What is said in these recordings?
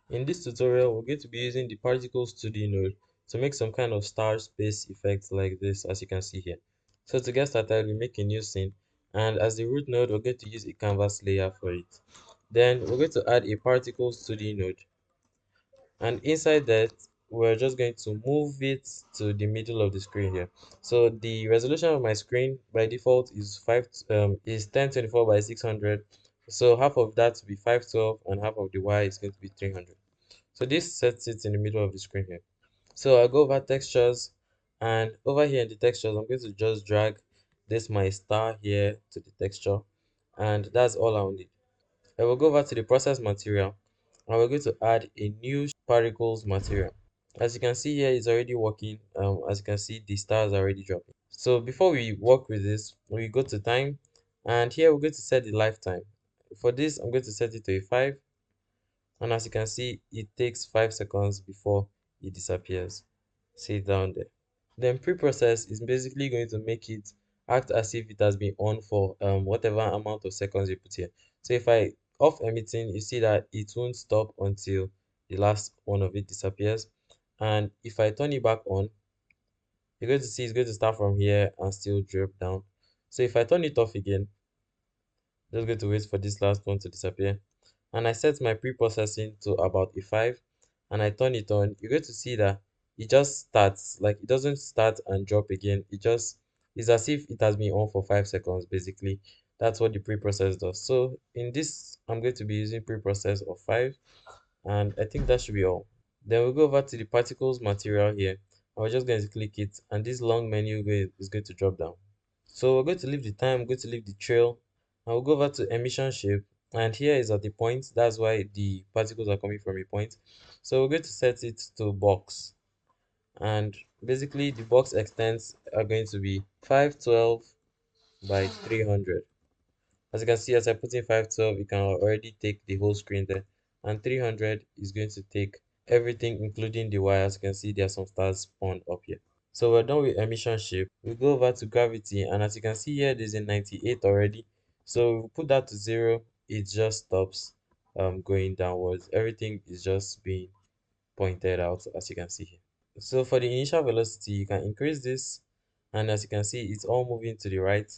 In this tutorial, we're going to be using the Particles 2D node to make some kind of star space effect like this, as you can see here. So to get started, we make a new scene, and as the root node, we're going to use a canvas layer for it. Then we're going to add a Particles 2D node, and inside that, we're just going to move it to the middle of the screen here. So the resolution of my screen by default is 1024 by 600. So half of that will be 512, and half of the y is going to be 300. So this sets it in the middle of the screen here. So I'll go over textures, and over here in the textures, I'm going to just drag this my star here to the texture, and that's all I'll need. I will go over to the process material, and we're going to add a new particles material. As you can see here, it's already working. As you can see, the stars are already dropping. So before we work with this, we go to time, and here we're going to set the lifetime. For this, I'm going to set it to a 5, and as you can see, it takes 5 seconds before it disappears. See it down there. Then pre-process is basically going to make it act as if it has been on for whatever amount of seconds you put here. So if I off emitting, you see that it won't stop until the last one of it disappears. And if I turn it back on, you're going to see it's going to start from here and still drop down. So if I turn it off again, just going to wait for this last one to disappear, and I set my pre-processing to about a 5, and I turn it on, you're going to see that it just starts. Like, it doesn't start and drop again. It just is as if it has been on for 5 seconds. Basically, that's what the pre-process does. So in this, I'm going to be using pre-process of 5, and I think that should be all. Then we'll go over to the particles material here, and we're just going to click it, and this long menu is going to drop down. So we're going to leave the time, we're going to leave the trail, and we'll go over to emission shape. And here is at the point, that's why the particles are coming from a point. So we're going to set it to box. And basically the box extents are going to be 512 by 300. As you can see, as I put in 512, it can already take the whole screen there. And 300 is going to take everything, including the wires. You can see there are some stars spawned up here. So we're done with emission shape. We go over to gravity, and as you can see here, there's a 98 already. So if we put that to 0, it just stops going downwards. Everything is just being pointed out, as you can see here. So for the initial velocity, you can increase this, and as you can see, it's all moving to the right.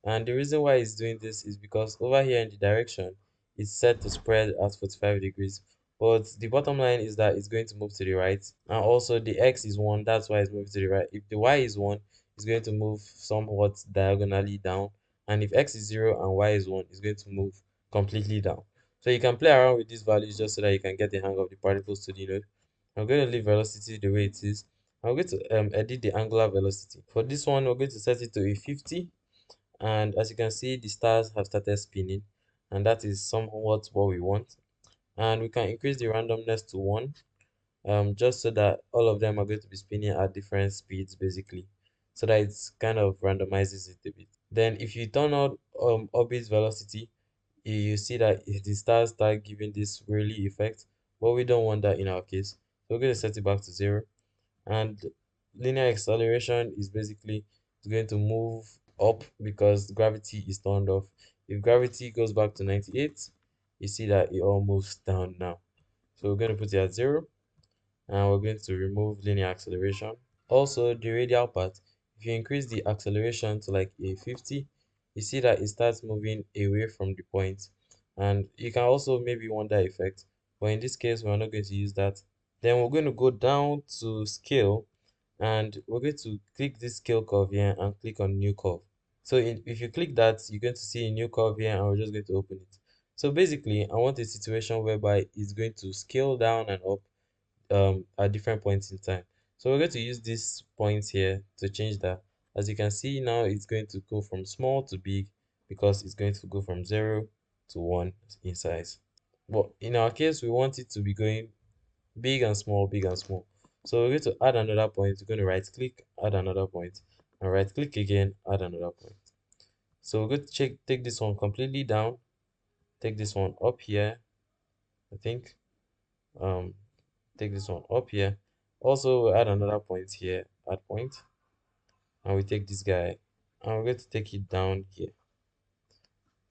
And the reason why it's doing this is because over here in the direction, it's set to spread at 45 degrees. But the bottom line is that it's going to move to the right. And also the x is 1, that's why it's moving to the right. If the y is 1, it's going to move somewhat diagonally down. And if x is 0 and y is 1, it's going to move completely down. So you can play around with these values just so that you can get the hang of the particles to the node. I'm going to leave velocity the way it is. I'm going to edit the angular velocity. For this one, we're going to set it to a 50, and as you can see, the stars have started spinning, and that is somewhat what we want. And we can increase the randomness to 1, just so that all of them are going to be spinning at different speeds, basically, so that it's kind of randomizes it a bit. Then if you turn on orbit velocity, you see that the stars start giving this really effect, but we don't want that in our case. So we're going to set it back to 0. And linear acceleration is basically it's going to move up because gravity is turned off. If gravity goes back to 98, you see that it all moves down now. So we're going to put it at 0, and we're going to remove linear acceleration. Also, the radial part, if you increase the acceleration to like a 50, you see that it starts moving away from the point. And you can also maybe want that effect, but in this case, we're not going to use that. Then we're going to go down to scale, and we're going to click this scale curve here and click on new curve. So if you click that, you're going to see a new curve here, and we're just going to open it. So basically, I want a situation whereby it's going to scale down and up at different points in time. So we're going to use this point here to change that. As you can see now, it's going to go from small to big because it's going to go from 0 to 1 in size. But in our case, we want it to be going big and small, big and small. So we're going to add another point. We're going to right click, add another point, and right click again, add another point. So we're going to take this one completely down, take this one up here, I think. Um, take this one up here. Also, we'll add another point here, add point, and we take this guy, and we're going to take it down here.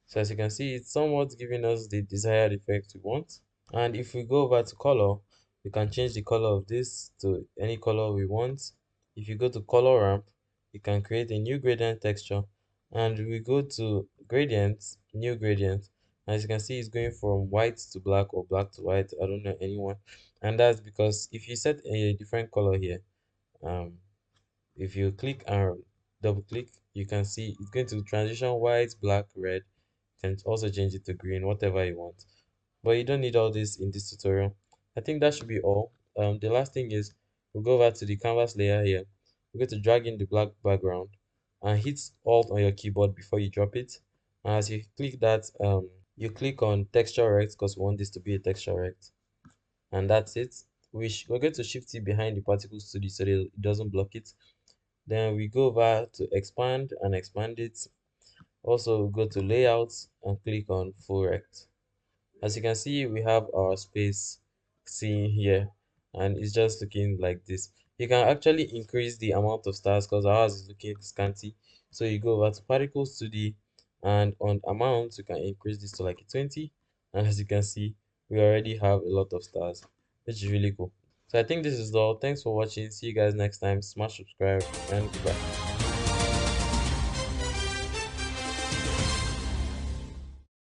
So as you can see, it's somewhat giving us the desired effect we want. And if we go over to color, we can change the color of this to any color we want. If you go to color ramp, you can create a new gradient texture, and we go to gradient, new gradient. As you can see, it's going from white to black or black to white. I don't know anyone. And that's because if you set a different color here, um if you click and double click, you can see it's going to transition white, black, red. You can also change it to green, whatever you want. But you don't need all this in this tutorial. I think that should be all. The last thing is we'll go over to the canvas layer here. We're going to drag in the black background and hit Alt on your keyboard before you drop it. And as you click that, you click on texture rect because we want this to be a texture rect. And that's it. We're going to shift it behind the particle studio so that it doesn't block it. Then we go over to expand and expand it. Also, we go to layout and click on full rect. As you can see, we have our space seen here, and it's just looking like this. You can actually increase the amount of stars because ours is looking scanty. So you go over to particles 2D, and on amount you can increase this to like 20. And as you can see, we already have a lot of stars, which is really cool. So I think this is all. Thanks for watching. See you guys next time. Smash subscribe and goodbye.